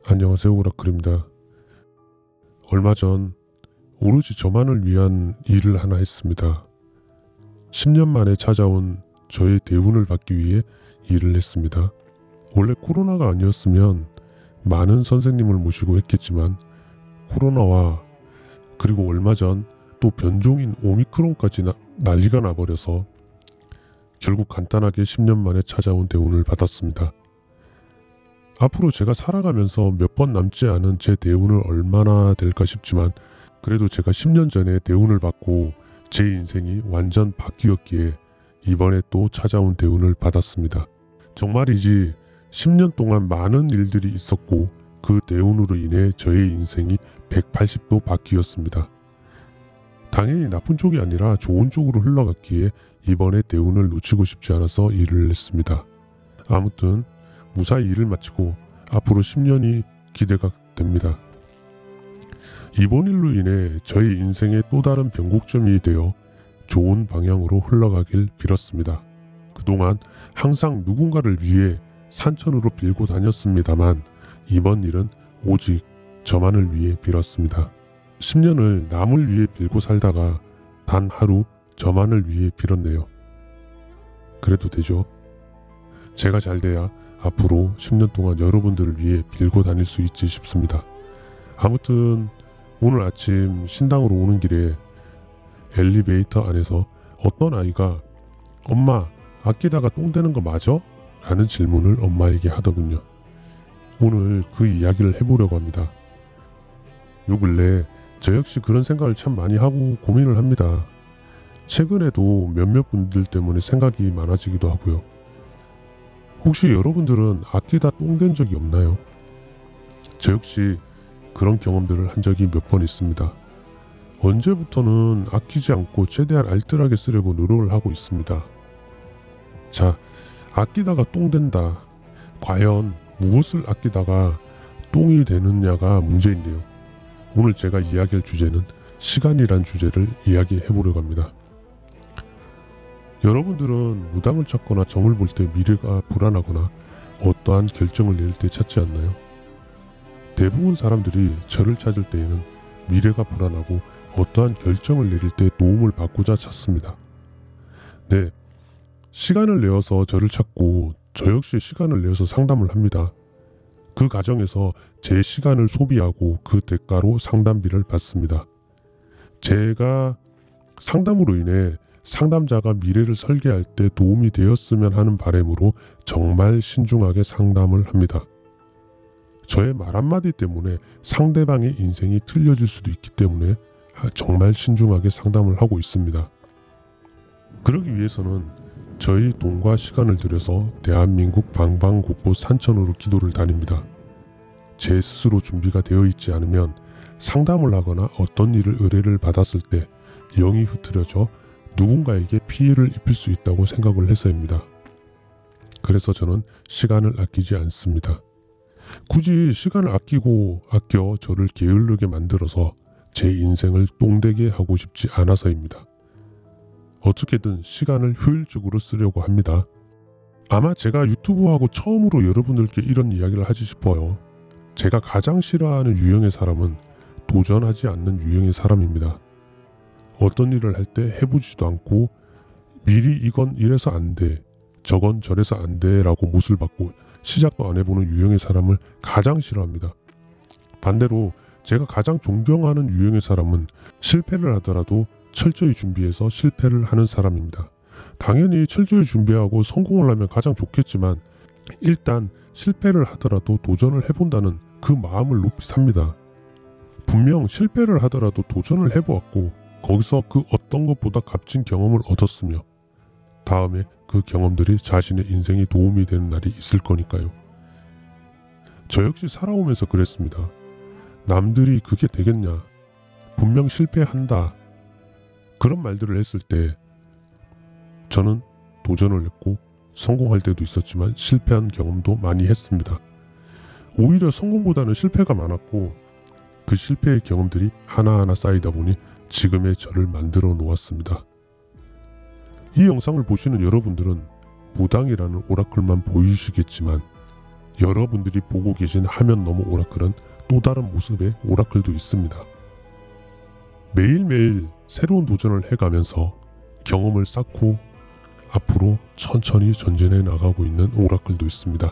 안녕하세요, 오라클입니다. 얼마 전 오로지 저만을 위한 일을 하나 했습니다. 10년 만에 찾아온 저의 대운을 받기 위해 일을 했습니다. 원래 코로나가 아니었으면 많은 선생님을 모시고 했겠지만 코로나와 그리고 얼마 전 또 변종인 오미크론까지 난리가 나버려서 결국 간단하게 10년 만에 찾아온 대운을 받았습니다. 앞으로 제가 살아가면서 몇 번 남지 않은 제 대운을 얼마나 될까 싶지만 그래도 제가 10년 전에 대운을 받고 제 인생이 완전 바뀌었기에 이번에 또 찾아온 대운을 받았습니다. 정말이지 10년 동안 많은 일들이 있었고 그 대운으로 인해 저의 인생이 180도 바뀌었습니다. 당연히 나쁜 쪽이 아니라 좋은 쪽으로 흘러갔기에 이번에 대운을 놓치고 싶지 않아서 일을 했습니다. 아무튼 무사히 일을 마치고 앞으로 10년이 기대가 됩니다. 이번 일로 인해 저희 인생의 또 다른 변곡점이 되어 좋은 방향으로 흘러가길 빌었습니다. 그동안 항상 누군가를 위해 산천으로 빌고 다녔습니다만 이번 일은 오직 저만을 위해 빌었습니다. 10년을 남을 위해 빌고 살다가 단 하루 저만을 위해 빌었네요. 그래도 되죠. 제가 잘 돼야 앞으로 10년 동안 여러분들을 위해 빌고 다닐 수 있지 싶습니다. 아무튼 오늘 아침 신당으로 오는 길에 엘리베이터 안에서 어떤 아이가 엄마 아끼다가 똥 되는 거 맞아? 라는 질문을 엄마에게 하더군요. 오늘 그 이야기를 해보려고 합니다. 요 근래 저 역시 그런 생각을 참 많이 하고 고민을 합니다. 최근에도 몇몇 분들 때문에 생각이 많아지기도 하고요. 혹시 여러분들은 아끼다 똥 된 적이 없나요? 저 역시 그런 경험들을 한 적이 몇 번 있습니다. 언제부터는 아끼지 않고 최대한 알뜰하게 쓰려고 노력을 하고 있습니다. 자, 아끼다가 똥 된다. 과연 무엇을 아끼다가 똥이 되느냐가 문제인데요. 오늘 제가 이야기할 주제는 시간이란 주제를 이야기해 보려고 합니다. 여러분들은 무당을 찾거나 점을 볼 때 미래가 불안하거나 어떠한 결정을 내릴 때 찾지 않나요? 대부분 사람들이 저를 찾을 때에는 미래가 불안하고 어떠한 결정을 내릴 때 도움을 받고자 찾습니다. 네, 시간을 내어서 저를 찾고 저 역시 시간을 내어서 상담을 합니다. 그 과정에서 제 시간을 소비하고 그 대가로 상담비를 받습니다. 제가 상담으로 인해 상담자가 미래를 설계할 때 도움이 되었으면 하는 바람으로 정말 신중하게 상담을 합니다. 저의 말 한마디 때문에 상대방의 인생이 틀려질 수도 있기 때문에 정말 신중하게 상담을 하고 있습니다. 그러기 위해서는 저희 돈과 시간을 들여서 대한민국 방방곡곡 산천으로 기도를 다닙니다. 제 스스로 준비가 되어 있지 않으면 상담을 하거나 어떤 일을 의뢰를 받았을 때 영이 흐트러져 누군가에게 피해를 입힐 수 있다고 생각을 해서입니다. 그래서 저는 시간을 아끼지 않습니다. 굳이 시간을 아껴 저를 게으르게 만들어서 제 인생을 똥되게 하고 싶지 않아서입니다. 어떻게든 시간을 효율적으로 쓰려고 합니다. 아마 제가 유튜브하고 처음으로 여러분들께 이런 이야기를 하지 싶어요. 제가 가장 싫어하는 유형의 사람은 도전하지 않는 유형의 사람입니다. 어떤 일을 할 때 해보지도 않고 미리 이건 이래서 안 돼, 저건 저래서 안 돼 라고 못을 받고 시작도 안 해보는 유형의 사람을 가장 싫어합니다. 반대로 제가 가장 존경하는 유형의 사람은 실패를 하더라도 철저히 준비해서 실패를 하는 사람입니다. 당연히 철저히 준비하고 성공을 하면 가장 좋겠지만 일단 실패를 하더라도 도전을 해본다는 그 마음을 높이 삽니다. 분명 실패를 하더라도 도전을 해보았고 거기서 그 어떤 것보다 값진 경험을 얻었으며 다음에 그 경험들이 자신의 인생에 도움이 되는 날이 있을 거니까요. 저 역시 살아오면서 그랬습니다. 남들이 그게 되겠냐, 분명 실패한다, 그런 말들을 했을 때 저는 도전을 했고 성공할 때도 있었지만 실패한 경험도 많이 했습니다. 오히려 성공보다는 실패가 많았고 그 실패의 경험들이 하나하나 쌓이다 보니 지금의 저를 만들어 놓았습니다. 이 영상을 보시는 여러분들은 무당이라는 오라클만 보이시겠지만 여러분들이 보고 계신 화면 너머 오라클은 또 다른 모습의 오라클도 있습니다. 매일매일 새로운 도전을 해가면서 경험을 쌓고 앞으로 천천히 전진해 나가고 있는 오라클도 있습니다.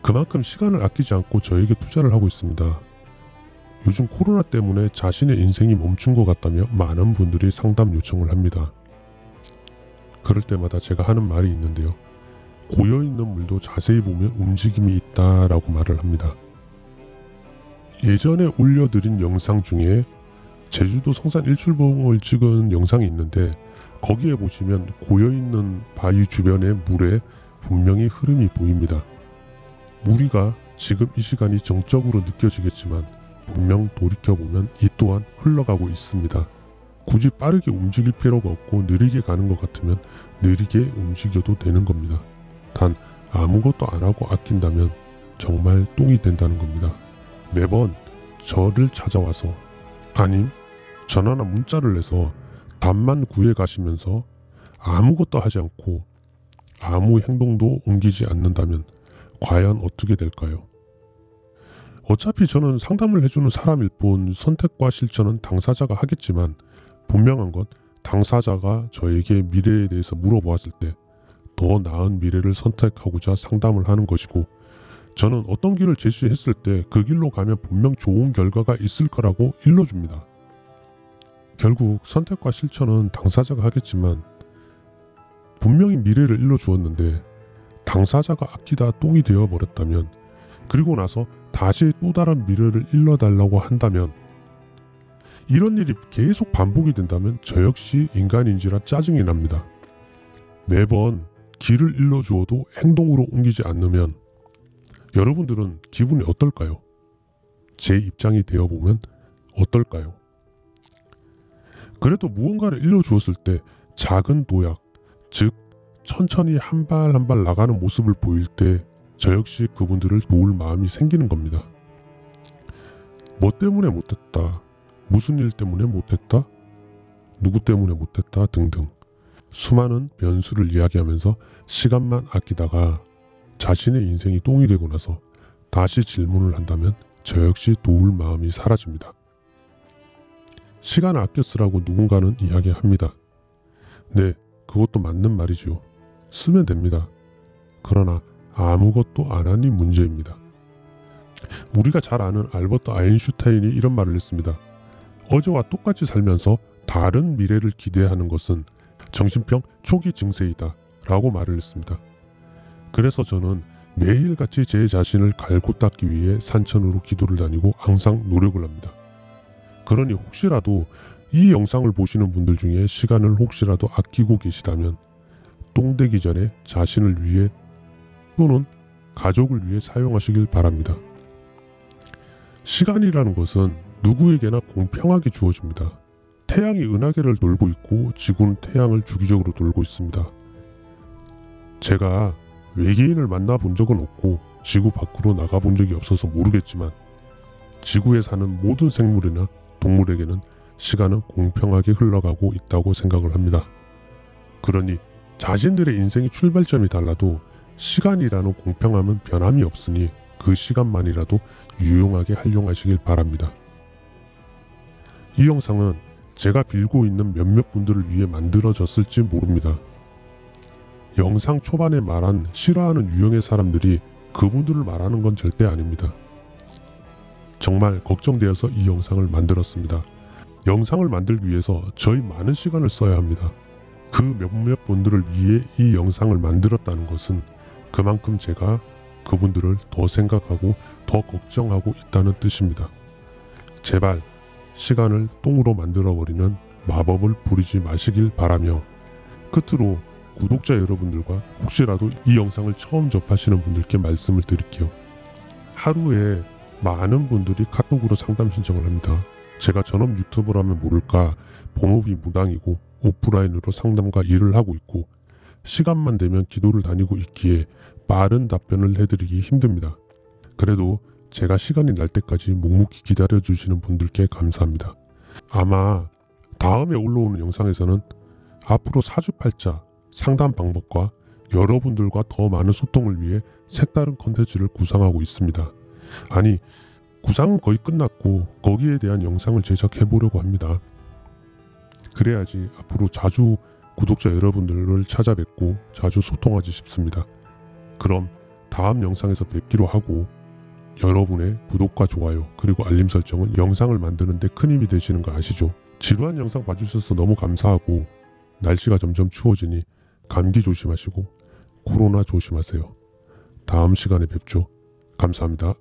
그만큼 시간을 아끼지 않고 저에게 투자를 하고 있습니다. 요즘 코로나 때문에 자신의 인생이 멈춘 것 같다며 많은 분들이 상담 요청을 합니다. 그럴 때마다 제가 하는 말이 있는데요. 고여있는 물도 자세히 보면 움직임이 있다라고 말을 합니다. 예전에 올려드린 영상 중에 제주도 성산 일출봉을 찍은 영상이 있는데 거기에 보시면 고여있는 바위 주변의 물에 분명히 흐름이 보입니다. 우리가 지금 이 시간이 정적으로 느껴지겠지만 분명 돌이켜보면 이 또한 흘러가고 있습니다. 굳이 빠르게 움직일 필요가 없고 느리게 가는 것 같으면 느리게 움직여도 되는 겁니다. 단 아무것도 안 하고 아낀다면 정말 똥이 된다는 겁니다. 매번 저를 찾아와서 아님 전화나 문자를 내서 답만 구해 가시면서 아무것도 하지 않고 아무 행동도 옮기지 않는다면 과연 어떻게 될까요? 어차피 저는 상담을 해주는 사람일 뿐 선택과 실천은 당사자가 하겠지만 분명한 건 당사자가 저에게 미래에 대해서 물어보았을 때 더 나은 미래를 선택하고자 상담을 하는 것이고 저는 어떤 길을 제시했을 때 그 길로 가면 분명 좋은 결과가 있을 거라고 일러줍니다. 결국 선택과 실천은 당사자가 하겠지만 분명히 미래를 일러주었는데 당사자가 아끼다 똥이 되어버렸다면 그리고 나서 다시 또 다른 미래를 일러달라고 한다면 이런 일이 계속 반복이 된다면 저 역시 인간인지라 짜증이 납니다. 매번 길을 일러주어도 행동으로 옮기지 않으면 여러분들은 기분이 어떨까요? 제 입장이 되어보면 어떨까요? 그래도 무언가를 일러주었을 때 작은 도약, 즉 천천히 한 발 한 발 나가는 모습을 보일 때 저 역시 그분들을 도울 마음이 생기는 겁니다. 뭐 때문에 못했다, 무슨 일 때문에 못했다, 누구 때문에 못했다 등등 수많은 변수를 이야기하면서 시간만 아끼다가 자신의 인생이 똥이 되고 나서 다시 질문을 한다면 저 역시 도울 마음이 사라집니다. 시간을 아껴 쓰라고 누군가는 이야기합니다. 네, 그것도 맞는 말이지요. 쓰면 됩니다. 그러나 아무것도 안 하니 문제입니다. 우리가 잘 아는 알버트 아인슈타인이 이런 말을 했습니다. 어제와 똑같이 살면서 다른 미래를 기대하는 것은 정신병 초기 증세이다 라고 말을 했습니다. 그래서 저는 매일같이 제 자신을 갈고 닦기 위해 산천으로 기도를 다니고 항상 노력을 합니다. 그러니 혹시라도 이 영상을 보시는 분들 중에 시간을 혹시라도 아끼고 계시다면 똥 되기 전에 자신을 위해 또는 가족을 위해 사용하시길 바랍니다. 시간이라는 것은 누구에게나 공평하게 주어집니다. 태양이 은하계를 돌고 있고 지구는 태양을 주기적으로 돌고 있습니다. 제가 외계인을 만나본 적은 없고 지구 밖으로 나가본 적이 없어서 모르겠지만 지구에 사는 모든 생물이나 동물에게는 시간은 공평하게 흘러가고 있다고 생각을 합니다. 그러니 자신들의 인생의 출발점이 달라도 시간이라는 공평함은 변함이 없으니 그 시간만이라도 유용하게 활용하시길 바랍니다. 이 영상은 제가 빌고 있는 몇몇 분들을 위해 만들어졌을지 모릅니다. 영상 초반에 말한 싫어하는 유형의 사람들이 그분들을 말하는 건 절대 아닙니다. 정말 걱정되어서 이 영상을 만들었습니다. 영상을 만들기 위해서 저희 많은 시간을 써야 합니다. 그 몇몇 분들을 위해 이 영상을 만들었다는 것은 그만큼 제가 그분들을 더 생각하고 더 걱정하고 있다는 뜻입니다. 제발 시간을 똥으로 만들어버리는 마법을 부리지 마시길 바라며 끝으로 구독자 여러분들과 혹시라도 이 영상을 처음 접하시는 분들께 말씀을 드릴게요. 하루에 많은 분들이 카톡으로 상담 신청을 합니다. 제가 전업 유튜버라면 모를까 본업이 무당이고 오프라인으로 상담과 일을 하고 있고 시간만 되면 기도를 다니고 있기에 빠른 답변을 해드리기 힘듭니다. 그래도 제가 시간이 날 때까지 묵묵히 기다려주시는 분들께 감사합니다. 아마 다음에 올라오는 영상에서는 앞으로 사주팔자 상담 방법과 여러분들과 더 많은 소통을 위해 색다른 컨텐츠를 구상하고 있습니다. 아니, 구상은 거의 끝났고 거기에 대한 영상을 제작해 보려고 합니다. 그래야지 앞으로 자주 구독자 여러분들을 찾아뵙고 자주 소통하지 싶습니다. 그럼 다음 영상에서 뵙기로 하고, 여러분의 구독과 좋아요 그리고 알림 설정은 영상을 만드는 데 큰 힘이 되시는 거 아시죠? 지루한 영상 봐주셔서 너무 감사하고, 날씨가 점점 추워지니 감기 조심하시고 코로나 조심하세요. 다음 시간에 뵙죠. 감사합니다.